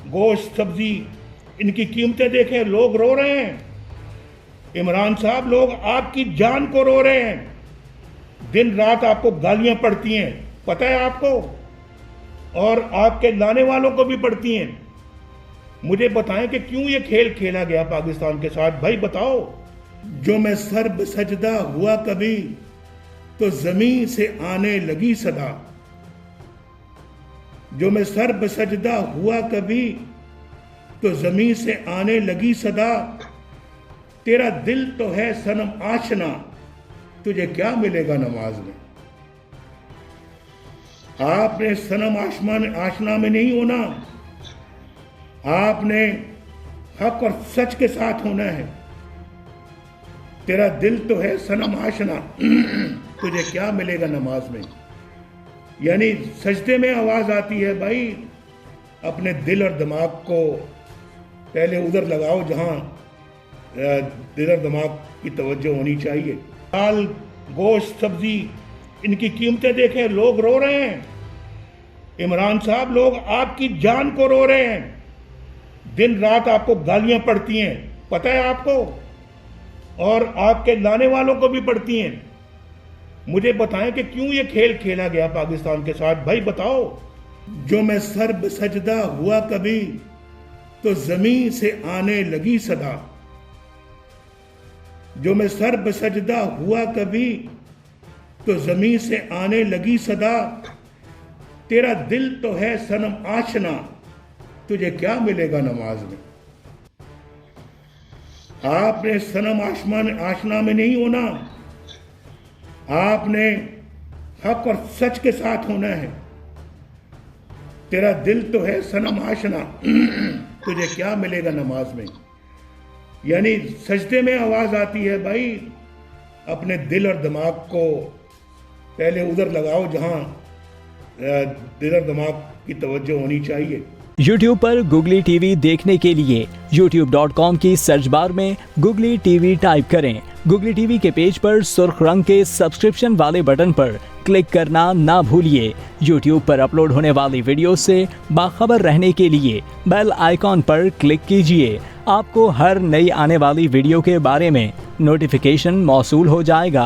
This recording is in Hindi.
गोश्त, सब्जी, इनकी कीमतें देखें, लोग रो रहे हैं। इमरान साहब, लोग आपकी जान को रो रहे हैं। दिन रात आपको गालियां पड़ती हैं, पता है आपको, और आपके लाने वालों को भी पड़ती हैं। मुझे बताएं कि क्यों ये खेल खेला गया पाकिस्तान के साथ, भाई बताओ। जो मैं सर्ब सजदा हुआ कभी तो जमीन से आने लगी सदा। जो मैं सर्ब सजदा हुआ कभी तो जमीन से आने लगी सदा। तेरा दिल तो है सनम आशना, तुझे क्या मिलेगा नमाज में। आपने सनम आशना में नहीं होना, आपने हक और सच के साथ होना है। तेरा दिल तो है सनम आशना, तुझे क्या मिलेगा नमाज में। यानी सजदे में आवाज आती है, भाई अपने दिल और दिमाग को पहले उधर लगाओ जहां दिल और दिमाग की तवज्जो होनी चाहिए। दाल, गोश्त, सब्जी, इनकी कीमतें देखें, लोग रो रहे हैं। इमरान साहब, लोग आपकी जान को रो रहे हैं। दिन रात आपको गालियां पड़ती हैं, पता है आपको, और आपके लाने वालों को भी पड़ती हैं। मुझे बताएं कि क्यों ये खेल खेला गया पाकिस्तान के साथ, भाई बताओ। जो मैं सर्ब सजदा हुआ कभी तो जमीन से आने लगी सदा। जो मैं सर्ब सजदा हुआ कभी तो जमीन से आने लगी सदा। तेरा दिल तो है सनम आशना, तुझे क्या मिलेगा नमाज में। आपने सनम आशना में नहीं होना, आपने हक और सच के साथ होना है। तेरा दिल तो है सनम आशना, तुझे क्या मिलेगा नमाज में। यानी सजदे में आवाज आती है, भाई अपने दिल और दिमाग को पहले उधर लगाओ जहां दिल और दिमाग की तवज्जो होनी चाहिए। YouTube पर गुगली टीवी देखने के लिए youtube.com की सर्च बार में गुगली टीवी टाइप करें। गुगली टीवी के पेज पर सुर्ख रंग के सब्सक्रिप्शन वाले बटन पर क्लिक करना ना भूलिए। YouTube पर अपलोड होने वाली वीडियो से बाखबर रहने के लिए बेल आइकॉन पर क्लिक कीजिए। आपको हर नई आने वाली वीडियो के बारे में नोटिफिकेशन मौसूल हो जाएगा।